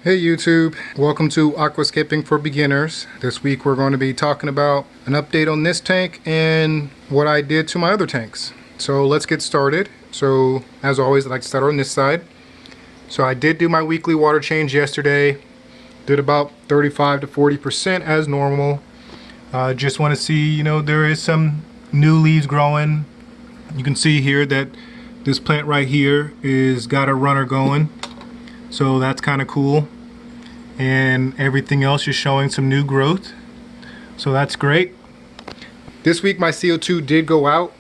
Hey YouTube, welcome to Aquascaping for Beginners. This week we're going to be talking about an update on this tank and what I did to my other tanks. So let's get started. So as always, I'd like to start on this side. So I did do my weekly water change yesterday. Did about 35 to 40% as normal. Just want to see, there is some new leaves growing. You can see here that this plant right here is got a runner going. So that's kind of cool, and everything else is showing some new growth, so that's great. This week my CO2 did go out,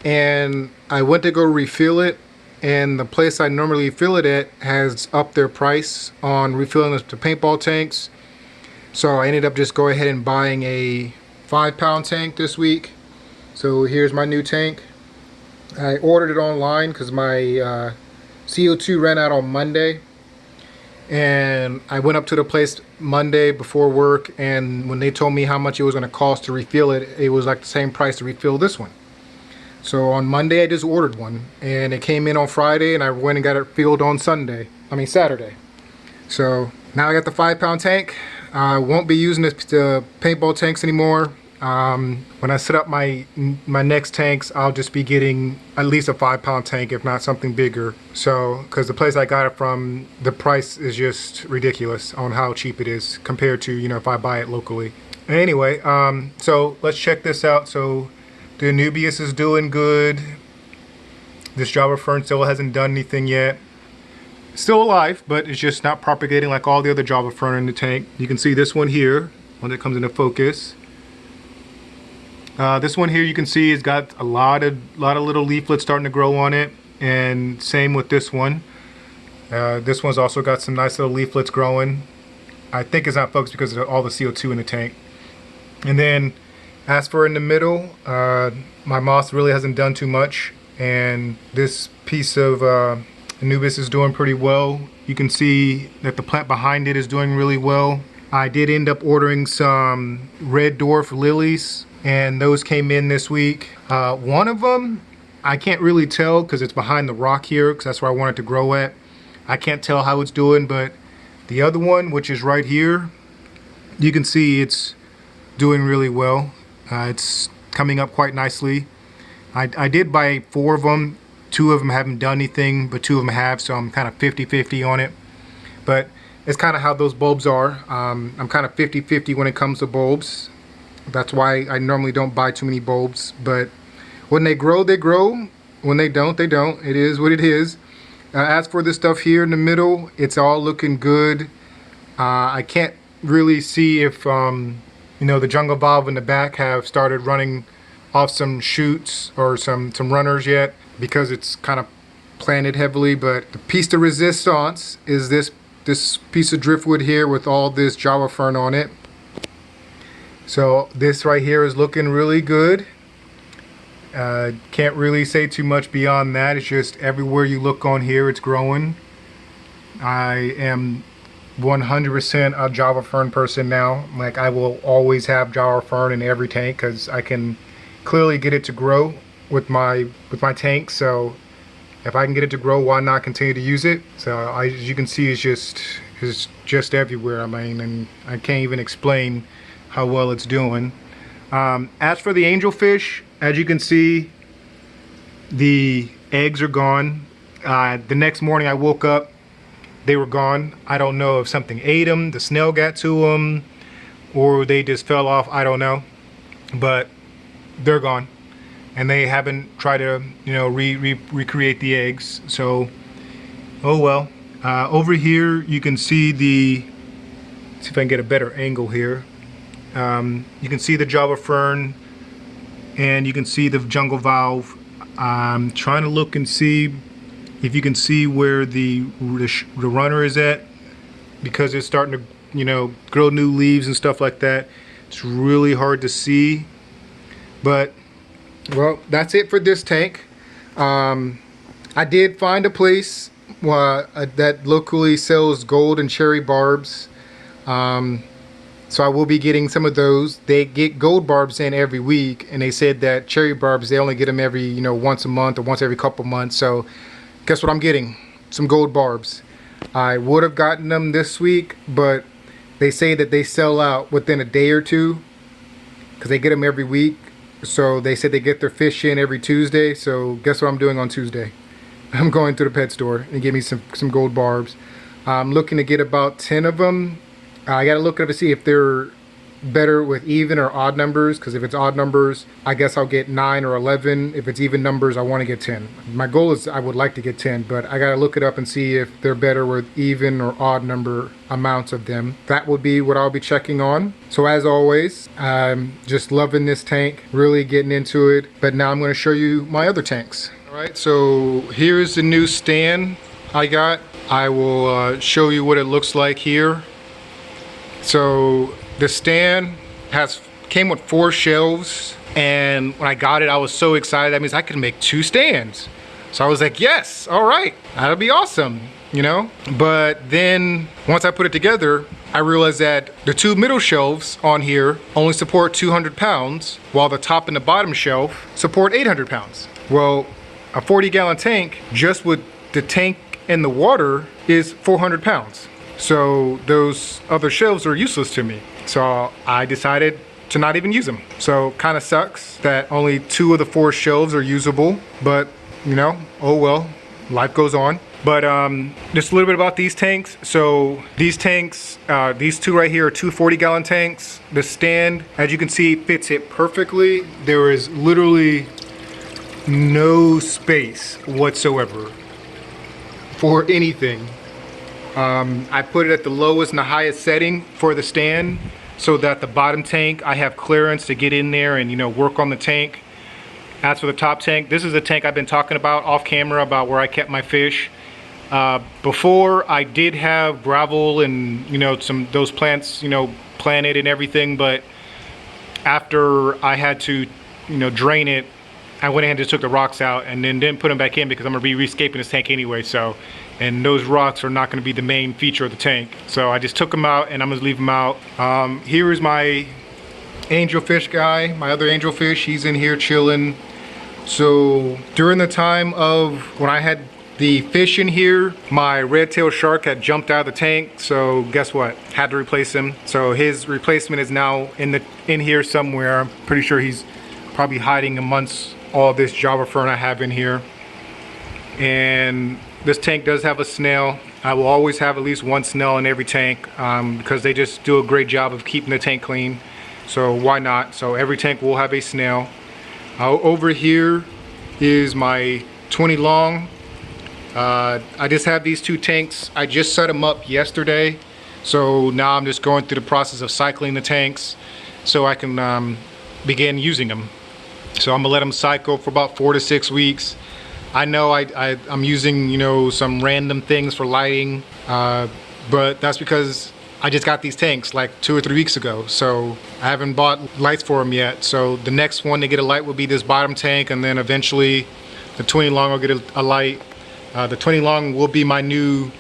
and I went to go refill it, and the place I normally fill it at has upped their price on refilling the paintball tanks, so I ended up just going ahead and buying a 5-pound tank this week. So here's my new tank. I ordered it online because my CO2 ran out on Monday. And I went up to the place Monday before work, and when they told me how much it was going to cost to refill it, it was like the same price to refill this one. So on Monday I just ordered one, and it came in on Friday, and I went and got it filled on Saturday. So now I got the 5-pound tank. I won't be using this to paintball tanks anymore. When I set up my next tanks, I'll just be getting at least a 5-pound tank, if not something bigger. So, because the place I got it from, the price is just ridiculous on how cheap it is compared to, if I buy it locally. Anyway, so let's check this out. So the Anubias is doing good. This Java Fern still hasn't done anything yet. Still alive, but it's just not propagating like all the other Java Fern in the tank. You can see this one here, when it comes into focus. This one here, you can see, has got a lot of little leaflets starting to grow on it, and same with this one. This one's also got some nice little leaflets growing. I think it's not focused because of all the CO2 in the tank. And then, as for in the middle, my moss really hasn't done too much, and this piece of Anubis is doing pretty well. You can see that the plant behind it is doing really well. I did end up ordering some red dwarf lilies, and those came in this week. One of them, I can't really tell because it's behind the rock here, because that's where I want it to grow at. I can't tell how it's doing, but the other one, which is right here, you can see it's doing really well. It's coming up quite nicely. I did buy 4 of them. 2 of them haven't done anything, but 2 of them have, so I'm kind of 50-50 on it. But it's kind of how those bulbs are. I'm kind of 50-50 when it comes to bulbs. That's why I normally don't buy too many bulbs, but when they grow, they grow. When they don't, they don't. It is what it is. As for this stuff here in the middle, it's all looking good. I can't really see if the jungle valve in the back have started running off some shoots or some runners yet, because it's kind of planted heavily. But the piece de resistance is this piece of driftwood here with all this Java Fern on it. So this right here is looking really good. Can't really say too much beyond that. It's just everywhere you look on here, it's growing. I am 100% a Java Fern person now. Like, I will always have Java Fern in every tank because I can clearly get it to grow with my tank. So if I can get it to grow, why not continue to use it? So as you can see, it's just everywhere. I mean, and I can't even explain how well it's doing. As for the angelfish, as you can see, the eggs are gone. The next morning I woke up, they were gone. I don't know if something ate them, the snail got to them, or they just fell off. I don't know, but they're gone, and they haven't tried to recreate the eggs. So oh well. Over here you can see see if I can get a better angle here. You can see the Java Fern, and you can see the jungle valve. I'm trying to look and see if you can see where the runner is at, because it's starting to grow new leaves and stuff like that. It's really hard to see, but well, that's it for this tank. I did find a place that locally sells gold and cherry barbs. So I will be getting some of those. They get gold barbs in every week, and they said that cherry barbs, they only get them every, once a month or once every couple months. So guess what I'm getting? Some gold barbs. I would have gotten them this week, but they say that they sell out within a day or two because they get them every week. So they said they get their fish in every Tuesday. So guess what I'm doing on Tuesday? I'm going to the pet store and get me some gold barbs. I'm looking to get about 10 of them. I gotta look up to see if they're better with even or odd numbers, because if it's odd numbers, I guess I'll get 9 or 11. If it's even numbers, I want to get 10. My goal is I would like to get 10, but I gotta look it up and see if they're better with even or odd number amounts of them. That would be what I'll be checking on. So as always, I'm just loving this tank, really getting into it. But now I'm going to show you my other tanks. All right, so here's the new stand I got. I will show you what it looks like here. So the stand came with 4 shelves, and when I got it, I was so excited. That means I could make 2 stands. So I was like, yes, all right, that'll be awesome, you know? But then once I put it together, I realized that the 2 middle shelves on here only support 200 pounds, while the top and the bottom shelf support 800 pounds. Well, a 40-gallon tank, just with the tank and the water, is 400 pounds. So those other shelves are useless to me. So I decided to not even use them. So kind of sucks that only 2 of the 4 shelves are usable, but you know, oh well, life goes on. But just a little bit about these tanks. So these tanks, these 2 right here are 2 40-gallon tanks. The stand, as you can see, fits it perfectly. There is literally no space whatsoever for anything. I put it at the lowest and the highest setting for the stand, so that the bottom tank, I have clearance to get in there and, you know, work on the tank. As for the top tank, this is the tank I've been talking about off camera, about where I kept my fish. Before, I did have gravel and, you know, those plants, you know, planted and everything, but after I had to, you know, drain it, I went ahead and just took the rocks out and then didn't put them back in, because I'm gonna be rescaping this tank anyway. So, and those rocks are not gonna be the main feature of the tank. So I just took them out and I'm gonna leave them out. Here is my angelfish guy, my other angelfish. He's in here chilling. So during the time of when I had the fish in here, my red-tailed shark had jumped out of the tank. So guess what? Had to replace him. So his replacement is now in here somewhere. I'm pretty sure he's probably hiding amongst all this Java fern I have in here. And this tank does have a snail. I will always have at least 1 snail in every tank, because they just do a great job of keeping the tank clean. So why not? So every tank will have a snail. Over here is my 20 long. I just have these 2 tanks. I just set them up yesterday. So now I'm just going through the process of cycling the tanks so I can begin using them. So I'm gonna let them cycle for about 4 to 6 weeks. I know I'm using, you know, some random things for lighting, but that's because I just got these tanks like 2 or 3 weeks ago. So I haven't bought lights for them yet. So the next one to get a light will be this bottom tank, and then eventually the 20 long will get a light. The 20 long will be my new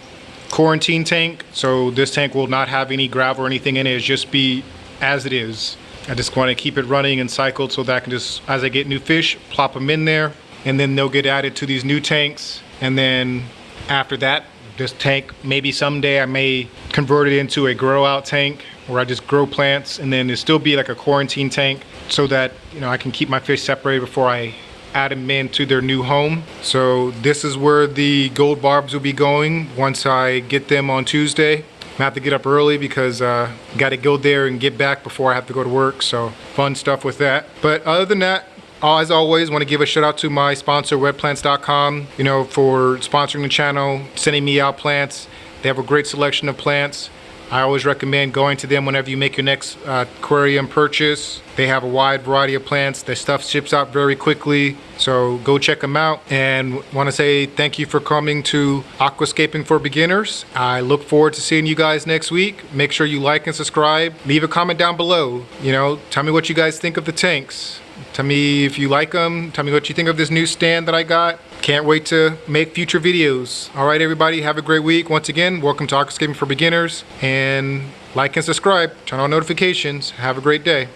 quarantine tank. So this tank will not have any gravel or anything in it. It'll just be as it is. I just want to keep it running and cycled so that I can just, as I get new fish, plop them in there, and then they'll get added to these new tanks. And then after that, this tank, maybe someday I may convert it into a grow out tank where I just grow plants, and then it'll still be like a quarantine tank so that, you know, I can keep my fish separated before I add them into their new home. So this is where the gold barbs will be going once I get them on Tuesday. I have to get up early because got to go there and get back before I have to go to work. So fun stuff with that. But other than that, as always, want to give a shout out to my sponsor, webplants.com, you know, for sponsoring the channel, sending me out plants. They have a great selection of plants. I always recommend going to them whenever you make your next aquarium purchase. They have a wide variety of plants. Their stuff ships out very quickly, so go check them out. And want to say thank you for coming to Aquascaping for Beginners. I look forward to seeing you guys next week. Make sure you like and subscribe. Leave a comment down below. You know, tell me what you guys think of the tanks. Tell me if you like them. Tell me what you think of this new stand that I got. Can't wait to make future videos. All right, everybody, have a great week. Once again, welcome to Aquascaping for Beginners. And like and subscribe. Turn on notifications. Have a great day.